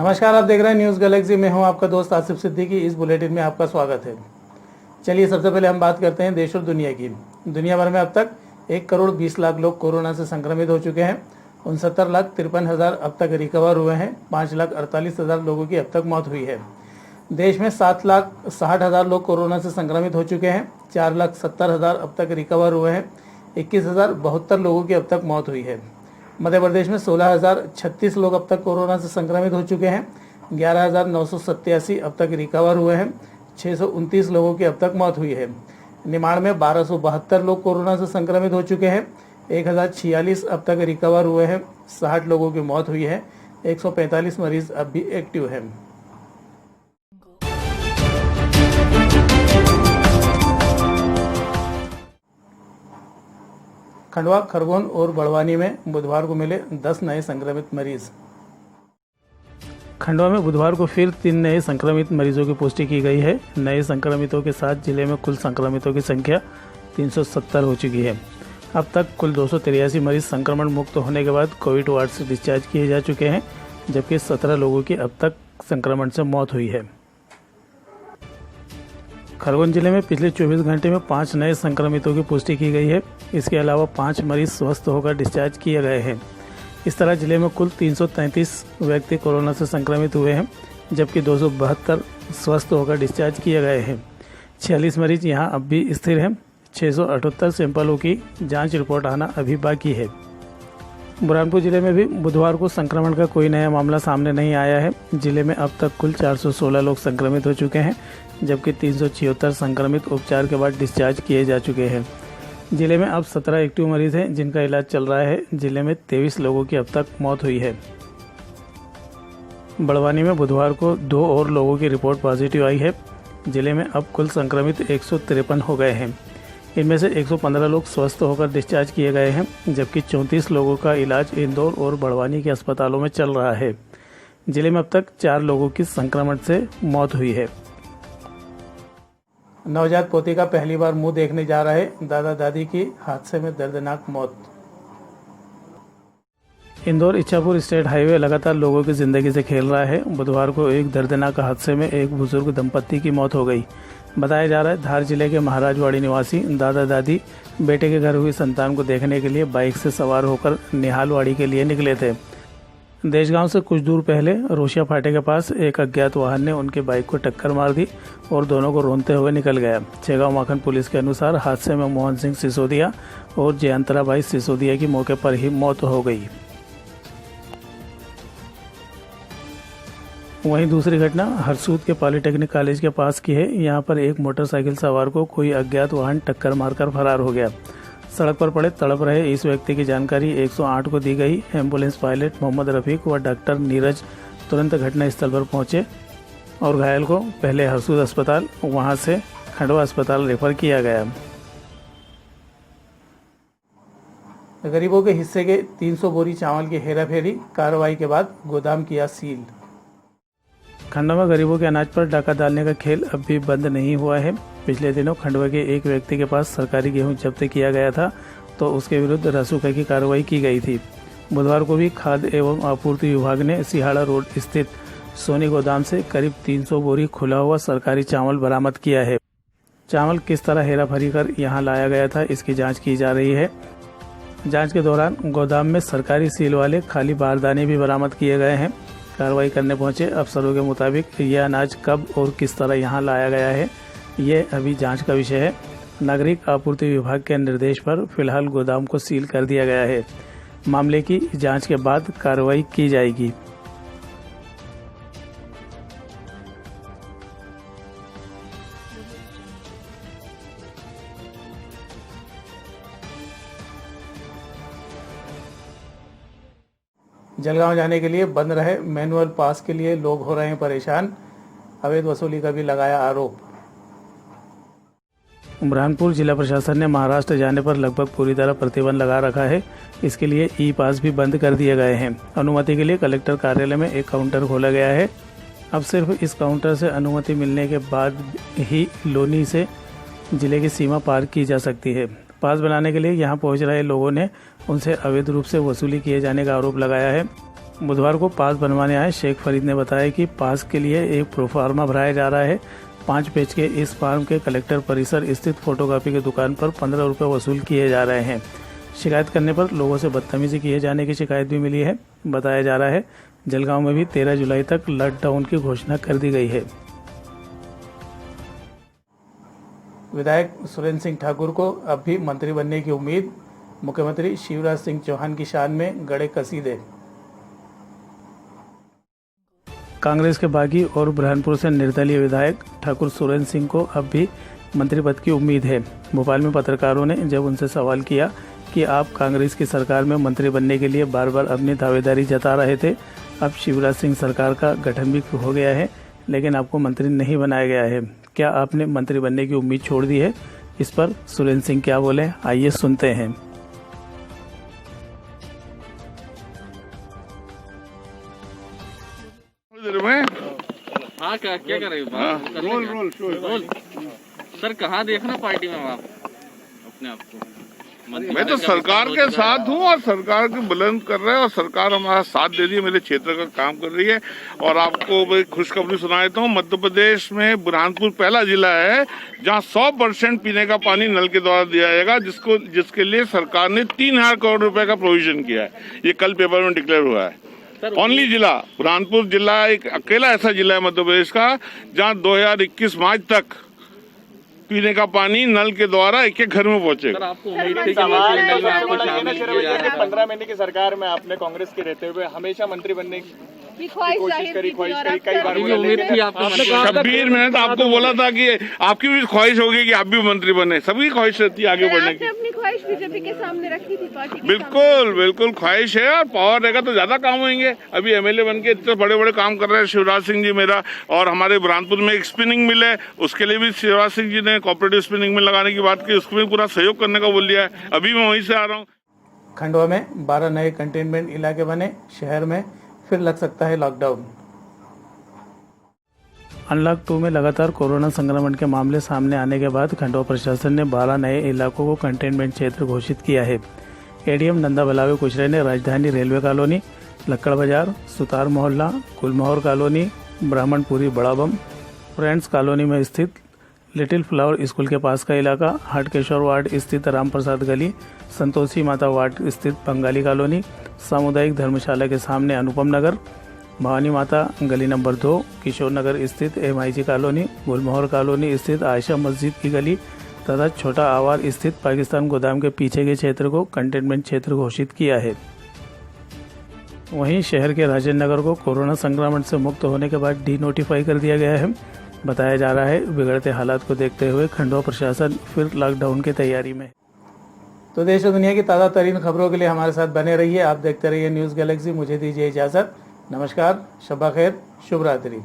नमस्कार, आप देख रहे हैं न्यूज़ गैलेक्सी। में हूं आपका दोस्त आसिफ सिद्दीकी। इस बुलेटिन में आपका स्वागत है। चलिए सबसे पहले हम बात करते हैं देश और दुनिया की। दुनिया भर में अब तक 1,20,00,000 लोग कोरोना से संक्रमित हो चुके हैं। 69,53,000 अब तक रिकवर हुए हैं। 5,48,000 लोगों की अब तक मौत हुई है। देश में 7,60,000 लोग कोरोना से संक्रमित हो चुके हैं। 4,70,000 अब तक रिकवर हुए हैं। 21,072 लोगों की अब तक मौत हुई है। मध्य प्रदेश में 16,036 लोग अब तक कोरोना से संक्रमित हो चुके हैं। 11,987 अब तक रिकवर हुए हैं। 629 लोगों की अब तक मौत हुई है। निमाड़ में 1,272 लोग कोरोना से संक्रमित हो चुके हैं। 1,046 अब तक रिकवर हुए हैं। 60 लोगों की मौत हुई है। 145 मरीज अब भी एक्टिव हैं। खंडवा, खरगोन और बड़वानी में बुधवार को मिले 10 नए संक्रमित मरीज। खंडवा में बुधवार को फिर 3 नए संक्रमित मरीजों की पुष्टि की गई है। नए संक्रमितों के साथ जिले में कुल संक्रमितों की संख्या 370 हो चुकी है। अब तक कुल 283 मरीज संक्रमण मुक्त होने के बाद कोविड वार्ड से डिस्चार्ज किए जा चुके हैं, जबकि 17 लोगों की अब तक संक्रमण से मौत हुई है। खरगोन जिले में पिछले 24 घंटे में 5 नए संक्रमितों की पुष्टि की गई है। इसके अलावा 5 मरीज स्वस्थ होकर डिस्चार्ज किए गए हैं। इस तरह जिले में कुल 333 व्यक्ति कोरोना से संक्रमित हुए हैं, जबकि 272 स्वस्थ होकर डिस्चार्ज किए गए हैं। 46 मरीज यहां अब भी स्थिर हैं। 678 सैंपलों की जांच रिपोर्ट आना अभी बाकी है। बुरहानपुर जिले में भी बुधवार को संक्रमण का कोई नया मामला सामने नहीं आया है। जिले में अब तक कुल 416 लोग संक्रमित हो चुके हैं, जबकि 376 संक्रमित उपचार के बाद डिस्चार्ज किए जा चुके हैं। जिले में अब 17 एक्टिव मरीज हैं जिनका इलाज चल रहा है। जिले में 23 लोगों की अब तक मौत हुई है। बड़वानी में बुधवार को 2 और लोगों की रिपोर्ट पॉजिटिव आई है। जिले में अब कुल संक्रमित 153 हो गए हैं। इनमें से 115 लोग स्वस्थ होकर डिस्चार्ज किए गए हैं, जबकि 34 लोगों का इलाज इंदौर और बड़वानी के अस्पतालों में चल रहा है। जिले में अब तक 4 लोगों की संक्रमण से मौत हुई है। नवजात पोती का पहली बार मुंह देखने जा रहे दादा दादी की हादसे में दर्दनाक मौत। इंदौर इच्छापुर स्टेट हाईवे लगातार लोगों की जिंदगी से खेल रहा है। बुधवार को एक दर्दनाक हादसे में एक बुजुर्ग दंपत्ति की मौत हो गई। बताया जा रहा है धार जिले के महाराजवाड़ी निवासी दादा दादी बेटे के घर हुई संतान को देखने के लिए बाइक से सवार होकर निहालवाड़ी के लिए निकले थे। देशगांव से कुछ दूर पहले रोशिया फाटे के पास एक अज्ञात वाहन ने उनकी बाइक को टक्कर मार दी और दोनों को रोनते हुए निकल गया। छेगांव माखन पुलिस के अनुसार हादसे में मोहन सिंह सिसोदिया और जयंतरा बाई सिसोदिया की मौके पर ही मौत हो गई। वहीं दूसरी घटना हरसूद के पॉलिटेक्निक कॉलेज के पास की है। यहां पर एक मोटरसाइकिल सवार को कोई अज्ञात वाहन टक्कर मारकर फरार हो गया। सड़क पर पड़े तड़प रहे इस व्यक्ति की जानकारी 108 को दी गई। एम्बुलेंस पायलट मोहम्मद रफीक व डॉक्टर नीरज तुरंत घटनास्थल पर पहुंचे और घायल को पहले हरसूद अस्पताल, वहां से खंडवा अस्पताल रेफर किया गया। गरीबों के हिस्से के 300 बोरी चावल की हेराफेरी, कार्रवाई के बाद गोदाम किया सील। खंडवा में गरीबों के अनाज पर डाका डालने का खेल अब भी बंद नहीं हुआ है। पिछले दिनों खंडवा के एक व्यक्ति के पास सरकारी गेहूं जब्त किया गया था, तो उसके विरुद्ध रासुका की कार्रवाई की गई थी। बुधवार को भी खाद्य एवं आपूर्ति विभाग ने सिहाड़ा रोड स्थित सोनी गोदाम से करीब 300 बोरी खुला हुआ सरकारी चावल बरामद किया है। चावल किस तरह हेराफेरी कर यहां लाया गया था, इसकी जाँच की जा रही है। जाँच के दौरान गोदाम में सरकारी सील वाले खाली बारदाने भी बरामद किए गए हैं। कार्रवाई करने पहुंचे अफसरों के मुताबिक यह अनाज कब और किस तरह यहां लाया गया है, ये अभी जांच का विषय है। नागरिक आपूर्ति विभाग के निर्देश पर फिलहाल गोदाम को सील कर दिया गया है। मामले की जांच के बाद कार्रवाई की जाएगी। जलगांव जाने के लिए बंद रहे मैनुअल पास के लिए लोग हो रहे हैं परेशान। अवैध वसूली का भी लगाया आरोप। बुरहानपुर जिला प्रशासन ने महाराष्ट्र जाने पर लगभग पूरी तरह प्रतिबंध लगा रखा है। इसके लिए ई पास भी बंद कर दिए गए हैं। अनुमति के लिए कलेक्टर कार्यालय में एक काउंटर खोला गया है। अब सिर्फ इस काउंटर से अनुमति मिलने के बाद ही लोनी से जिले की सीमा पार की जा सकती है। पास बनाने के लिए यहां पहुंच रहे लोगों ने उनसे अवैध रूप से वसूली किए जाने का आरोप लगाया है। बुधवार को पास बनवाने आए शेख फरीद ने बताया कि पास के लिए एक प्रोफार्मा भराया जा रहा है। 5 पेज के इस फॉर्म के कलेक्टर परिसर स्थित फोटोकॉपी की दुकान पर 15 रुपये वसूल किए जा रहे हैं। शिकायत करने पर लोगों से बदतमीजी किए जाने की शिकायत भी मिली है। बताया जा रहा है जलगांव में भी 13 जुलाई तक लॉकडाउन की घोषणा कर दी गई है। विधायक सुरेंद्र सिंह ठाकुर को अब भी मंत्री बनने की उम्मीद। मुख्यमंत्री शिवराज सिंह चौहान की शान में गड़े कसीदे। कांग्रेस के बागी और बुरहानपुर से निर्दलीय विधायक ठाकुर सुरेंद्र सिंह को अब भी मंत्री पद की उम्मीद है। भोपाल में पत्रकारों ने जब उनसे सवाल किया कि आप कांग्रेस की सरकार में मंत्री बनने के लिए बार बार अपनी दावेदारी जता रहे थे, अब शिवराज सिंह सरकार का गठन भी हो गया है लेकिन आपको मंत्री नहीं बनाया गया है, क्या आपने मंत्री बनने की उम्मीद छोड़ दी है? इस पर सुरेंद्र सिंह क्या बोले, आइए सुनते हैं। हाँ क्या कर रहे हो? रोल सर, कहाँ देखना पार्टी में आप अपने आप को? मैं तो सरकार के साथ हूँ और सरकार के बुलंद कर रहे हैं और सरकार हमारा साथ दे रही है, मेरे क्षेत्र का काम कर रही है। और आपको मैं खुशखबरी सुना देता हूँ, मध्य प्रदेश में बुरहानपुर पहला जिला है जहाँ 100% पीने का पानी नल के द्वारा दिया जाएगा, जिसके लिए सरकार ने 3000 करोड़ रुपए का प्रोविजन किया है। ये कल पेपर में डिक्लेयर हुआ है। ओनली जिला बुरहानपुर जिला एक अकेला ऐसा जिला है मध्य प्रदेश का जहाँ 2021 मार्च तक पीने का पानी नल के द्वारा एक घर में पहुंचेगा। आपको उम्मीद थी कि मंत्रिमंडल में आपको शामिल किया जाएगा? 15 महीने की सरकार में आपने कांग्रेस के रहते हुए हमेशा मंत्री बनने की कोशिश करी कई बार उम्मीद थी आपको? शब्बीर, मैंने तो आपको बोला था कि आपकी भी ख्वाहिश होगी कि आप भी मंत्री बने। सबकी ख्वाहिश रहती है आगे बढ़ने की। अपनी ख्वाहिश बीजेपी के सामने रखी थी, पार्टी के बिल्कुल ख्वाहिश है और पावर रहेगा तो ज्यादा काम होंगे। अभी एमएलए बन के इतने बड़े बड़े काम कर रहे हैं शिवराज सिंह जी मेरा। और हमारे बुरहानपुर में एक स्पिनिंग मिल है, उसके लिए भी शिवराज सिंह जी ने कोऑपरेटिव स्पिनिंग मिल लगाने की बात की, उसको भी पूरा सहयोग करने का बोल दिया है। अभी मैं वहीं से आ रहा हूँ। खंडवा में 12 नए कंटेनमेंट इलाके बने, शहर में फिर लग सकता है लॉकडाउन। अनलॉक 2 में लगातार कोरोना संक्रमण के मामले सामने आने के बाद खंडवा प्रशासन ने 12 नए इलाकों को कंटेनमेंट क्षेत्र घोषित किया है। एडीएम नंदा बलावे कुचरे ने राजधानी रेलवे कॉलोनी, लक्कड़ बाजार, सुतार मोहल्ला, गुलमोहर कॉलोनी, ब्राह्मणपुरी बड़ाबम, फ्रेंड्स कॉलोनी में स्थित लिटिल फ्लावर स्कूल के पास का इलाका, हटकेश्वर वार्ड स्थित राम प्रसाद गली, संतोषी माता वार्ड स्थित बंगाली कॉलोनी, सामुदायिक धर्मशाला के सामने अनुपम नगर, भवानी माता गली नंबर 2, किशोर नगर स्थित MIG कॉलोनी, गुलमोहर कॉलोनी स्थित आयशा मस्जिद की गली तथा छोटा आवार स्थित पाकिस्तान गोदाम के पीछे के क्षेत्र को कंटेनमेंट क्षेत्र घोषित किया है। वहीं शहर के राजेंद्र नगर को कोरोना संक्रमण से मुक्त होने के बाद डीनोटिफाई कर दिया गया है। बताया जा रहा है बिगड़ते हालात को देखते हुए खंडवा प्रशासन फिर लॉकडाउन की तैयारी में। तो देश और दुनिया की ताज़ा तरीन खबरों के लिए हमारे साथ बने रहिए। आप देखते रहिए न्यूज़ गैलेक्सी। मुझे दीजिए इजाज़त। नमस्कार, शब्बा खैर, शुभ रात्रि।